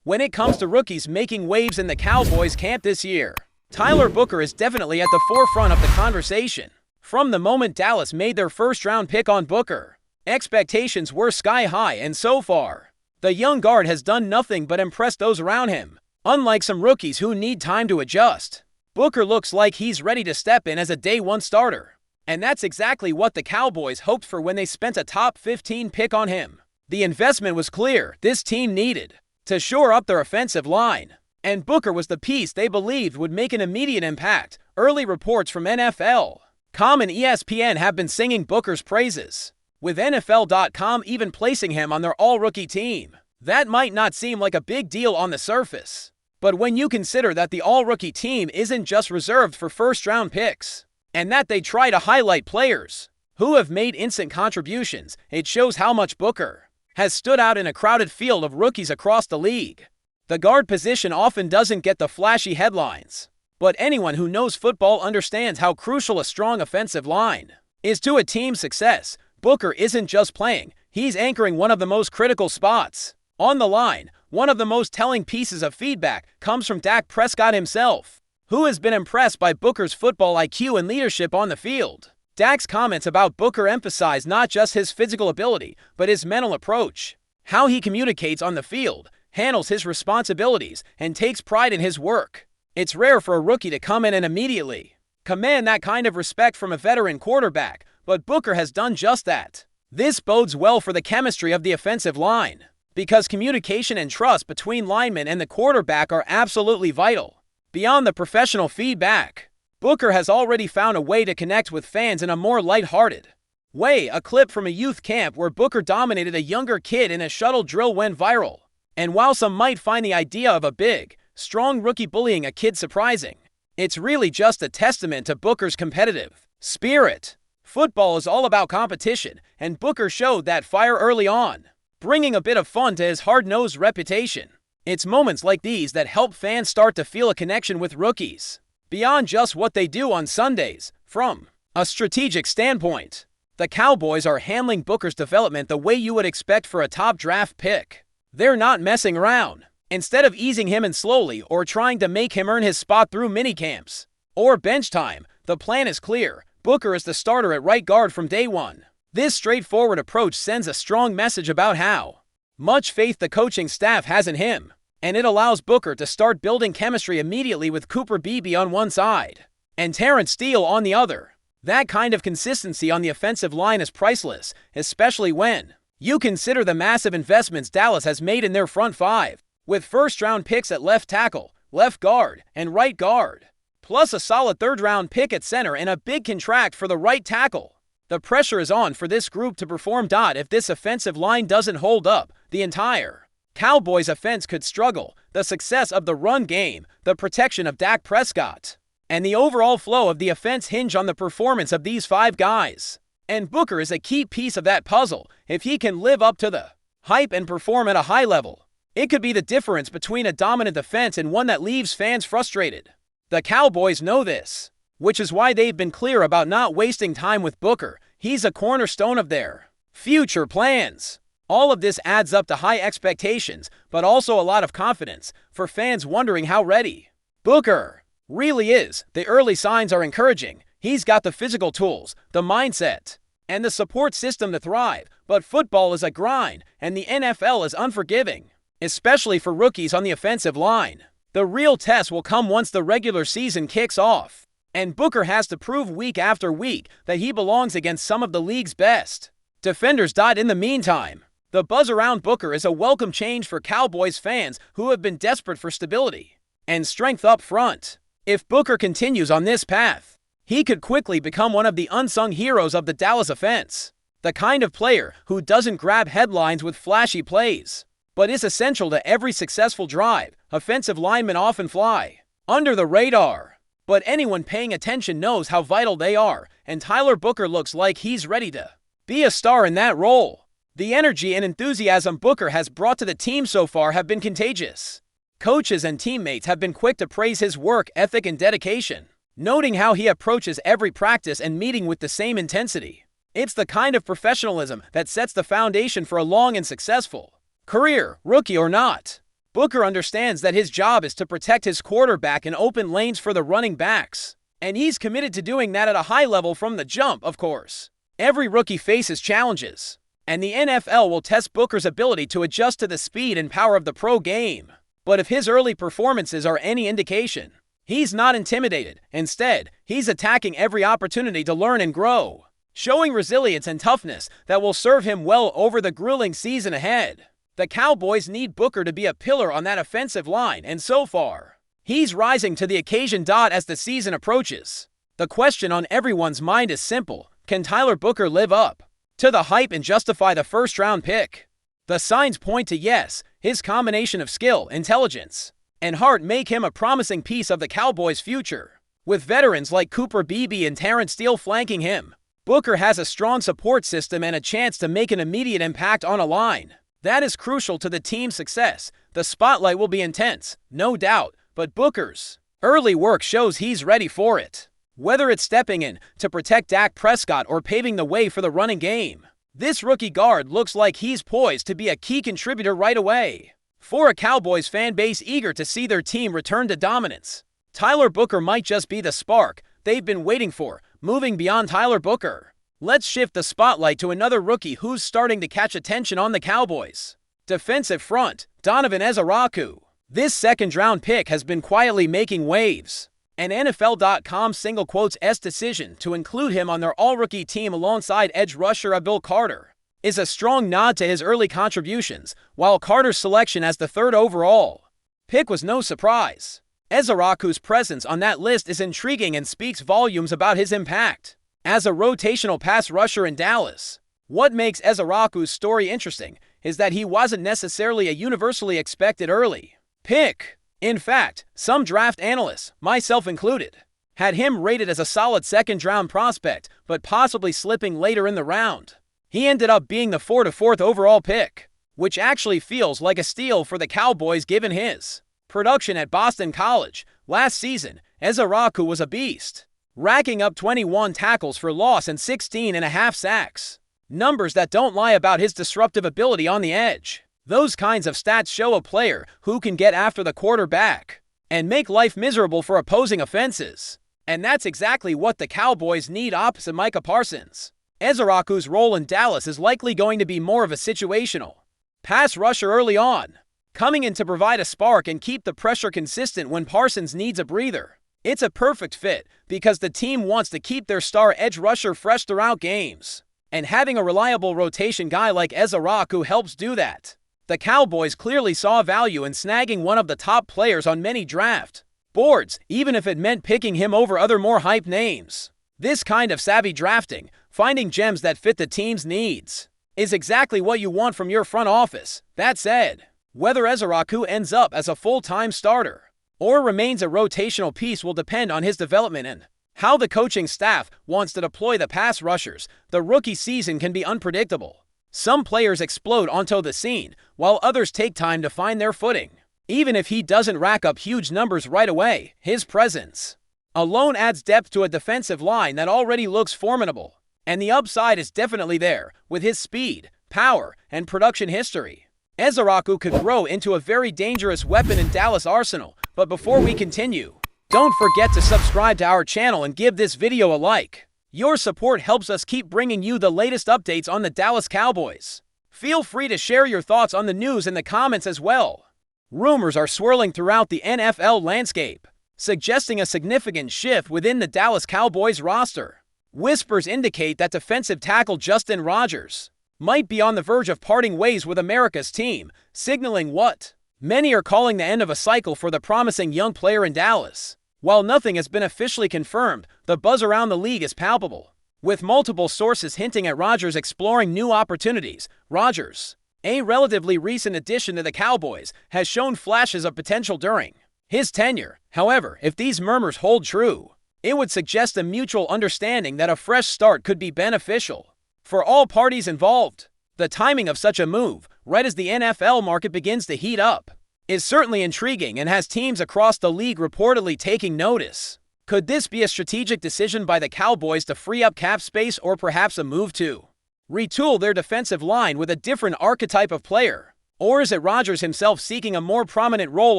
When it comes to rookies making waves in the Cowboys camp this year, Tyler Booker is definitely at the forefront of the conversation. From the moment Dallas made their first-round pick on Booker, expectations were sky-high, and so far, the young guard has done nothing but impress those around him. Unlike some rookies who need time to adjust, Booker looks like he's ready to step in as a day-one starter. And that's exactly what the Cowboys hoped for when they spent a top 15 pick on him. The investment was clear. This team needed to shore up their offensive line, and Booker was the piece they believed would make an immediate impact. Early reports from NFL.com and ESPN have been singing Booker's praises, with NFL.com even placing him on their all-rookie team. That might not seem like a big deal on the surface, but when you consider that the all-rookie team isn't just reserved for first-round picks, and that they try to highlight players who have made instant contributions, it shows how much Booker has stood out in a crowded field of rookies across the league. The guard position often doesn't get the flashy headlines, but anyone who knows football understands how crucial a strong offensive line is to a team's success. Booker isn't just playing, he's anchoring one of the most critical spots on the line. One of the most telling pieces of feedback comes from Dak Prescott himself, who has been impressed by Booker's football IQ and leadership on the field. Dak's comments about Booker emphasize not just his physical ability, but his mental approach, how he communicates on the field, handles his responsibilities, and takes pride in his work. It's rare for a rookie to come in and immediately command that kind of respect from a veteran quarterback, but Booker has done just that. This bodes well for the chemistry of the offensive line, because communication and trust between linemen and the quarterback are absolutely vital. Beyond the professional feedback, Booker has already found a way to connect with fans in a more lighthearted way. A clip from a youth camp where Booker dominated a younger kid in a shuttle drill went viral. And while some might find the idea of a big, strong rookie bullying a kid surprising, it's really just a testament to Booker's competitive spirit. Football is all about competition, and Booker showed that fire early on, bringing a bit of fun to his hard-nosed reputation. It's moments like these that help fans start to feel a connection with rookies beyond just what they do on Sundays. From a strategic standpoint, the Cowboys are handling Booker's development the way you would expect for a top draft pick. They're not messing around. Instead of easing him in slowly or trying to make him earn his spot through minicamps or bench time, the plan is clear. Booker is the starter at right guard from day one. This straightforward approach sends a strong message about how much faith the coaching staff has in him, and it allows Booker to start building chemistry immediately with Cooper Beebe on one side and Terrence Steele on the other. That kind of consistency on the offensive line is priceless, especially when you consider the massive investments Dallas has made in their front five, with first-round picks at left tackle, left guard, and right guard, plus a solid third-round pick at center and a big contract for the right tackle. The pressure is on for this group to perform. If this offensive line doesn't hold up, the entire Cowboys offense could struggle. The success of the run game, the protection of Dak Prescott, and the overall flow of the offense hinge on the performance of these five guys. And Booker is a key piece of that puzzle. If he can live up to the hype and perform at a high level, it could be the difference between a dominant defense and one that leaves fans frustrated. The Cowboys know this, which is why they've been clear about not wasting time with Booker. He's a cornerstone of their future plans. All of this adds up to high expectations, but also a lot of confidence for fans wondering how ready Booker really is. The early signs are encouraging. He's got the physical tools, the mindset, and the support system to thrive. But football is a grind, and the NFL is unforgiving, especially for rookies on the offensive line. The real test will come once the regular season kicks off, and Booker has to prove week after week that he belongs against some of the league's best defenders. In the meantime, the buzz around Booker is a welcome change for Cowboys fans who have been desperate for stability and strength up front. If Booker continues on this path, he could quickly become one of the unsung heroes of the Dallas offense. The kind of player who doesn't grab headlines with flashy plays, but is essential to every successful drive. Offensive linemen often fly under the radar, but anyone paying attention knows how vital they are, and Tyler Booker looks like he's ready to be a star in that role. The energy and enthusiasm Booker has brought to the team so far have been contagious. Coaches and teammates have been quick to praise his work ethic and dedication, noting how he approaches every practice and meeting with the same intensity. It's the kind of professionalism that sets the foundation for a long and successful career, rookie or not. Booker understands that his job is to protect his quarterback and open lanes for the running backs. And he's committed to doing that at a high level from the jump, of course. Every rookie faces challenges, and the NFL will test Booker's ability to adjust to the speed and power of the pro game. But if his early performances are any indication, he's not intimidated. Instead, he's attacking every opportunity to learn and grow, showing resilience and toughness that will serve him well over the grueling season ahead. The Cowboys need Booker to be a pillar on that offensive line, and so far, he's rising to the occasion. As the season approaches, the question on everyone's mind is simple: can Tyler Booker live up to the hype and justify the first-round pick? The signs point to yes. His combination of skill, intelligence, and heart make him a promising piece of the Cowboys' future. With veterans like Cooper Beebe and Terrence Steele flanking him, Booker has a strong support system and a chance to make an immediate impact on a line that is crucial to the team's success. The spotlight will be intense, no doubt, but Booker's early work shows he's ready for it. Whether it's stepping in to protect Dak Prescott or paving the way for the running game, this rookie guard looks like he's poised to be a key contributor right away. For a Cowboys fan base eager to see their team return to dominance, Tyler Booker might just be the spark they've been waiting for. Moving beyond Tyler Booker, let's shift the spotlight to another rookie who's starting to catch attention on the Cowboys' defensive front, Donovan Ezaraku. This second-round pick has been quietly making waves, and NFL.com single quotes S decision to include him on their all-rookie team alongside edge rusher Abil Carter is a strong nod to his early contributions, while Carter's selection as the third overall pick was no surprise. Ezaraku's presence on that list is intriguing and speaks volumes about his impact as a rotational pass rusher in Dallas. What makes Ezaraku's story interesting is that he wasn't necessarily a universally expected early pick. In fact, some draft analysts, myself included, had him rated as a solid second-round prospect, but possibly slipping later in the round. He ended up being the 4th overall pick, which actually feels like a steal for the Cowboys given his production at Boston College. Last season, Ezaraku was a beast, racking up 21 tackles for loss and 16.5 sacks. Numbers that don't lie about his disruptive ability on the edge. Those kinds of stats show a player who can get after the quarterback and make life miserable for opposing offenses. And that's exactly what the Cowboys need opposite Micah Parsons. Ezaraku's role in Dallas is likely going to be more of a situational pass rusher early on, coming in to provide a spark and keep the pressure consistent when Parsons needs a breather. It's a perfect fit because the team wants to keep their star edge rusher fresh throughout games, and having a reliable rotation guy like Ezaraku helps do that. The Cowboys clearly saw value in snagging one of the top players on many draft boards, even if it meant picking him over other more hyped names. This kind of savvy drafting, finding gems that fit the team's needs, is exactly what you want from your front office. That said, whether Ezaraku ends up as a full-time starter or remains a rotational piece will depend on his development and how the coaching staff wants to deploy the pass rushers. The rookie season can be unpredictable. Some players explode onto the scene, while others take time to find their footing. Even if he doesn't rack up huge numbers right away, his presence alone adds depth to a defensive line that already looks formidable. And the upside is definitely there, with his speed, power, and production history. Ezaraku could grow into a very dangerous weapon in Dallas' arsenal. But before we continue, don't forget to subscribe to our channel and give this video a like. Your support helps us keep bringing you the latest updates on the Dallas Cowboys. Feel free to share your thoughts on the news in the comments as well. Rumors are swirling throughout the NFL landscape, suggesting a significant shift within the Dallas Cowboys roster. Whispers indicate that defensive tackle Justin Rogers might be on the verge of parting ways with America's team, signaling what many are calling the end of a cycle for the promising young player in Dallas. While nothing has been officially confirmed, the buzz around the league is palpable, with multiple sources hinting at Rogers exploring new opportunities. Rogers, a relatively recent addition to the Cowboys, has shown flashes of potential during his tenure. However, if these murmurs hold true, it would suggest a mutual understanding that a fresh start could be beneficial for all parties involved. The timing of such a move, right as the NFL market begins to heat up, is certainly intriguing and has teams across the league reportedly taking notice. Could this be a strategic decision by the Cowboys to free up cap space, or perhaps a move to retool their defensive line with a different archetype of player? Or is it ROGERS himself seeking a more prominent role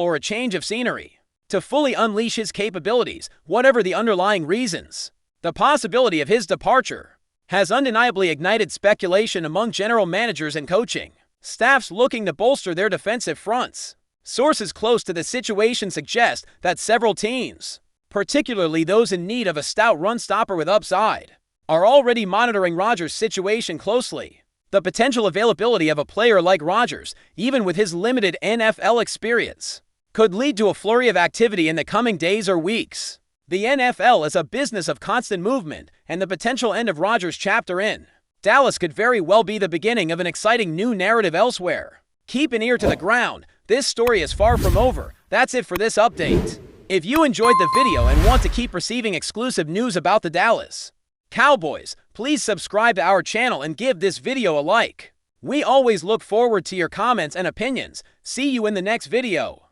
or a change of scenery to fully unleash his capabilities, whatever the underlying reasons? The possibility of his departure has undeniably ignited speculation among general managers and coaching staffs looking to bolster their defensive fronts. Sources close to the situation suggest that several teams, particularly those in need of a stout run stopper with upside, are already monitoring ROGERS' situation closely. The potential availability of a player like ROGERS, even with his limited NFL experience, could lead to a flurry of activity in the coming days or weeks. The NFL is a business of constant movement, and the potential end of ROGERS' chapter in Dallas could very well be the beginning of an exciting new narrative elsewhere. Keep an ear to the ground. This story is far from over. That's it for this update. If you enjoyed the video and want to keep receiving exclusive news about the Dallas Cowboys, please subscribe to our channel and give this video a like. We always look forward to your comments and opinions. See you in the next video.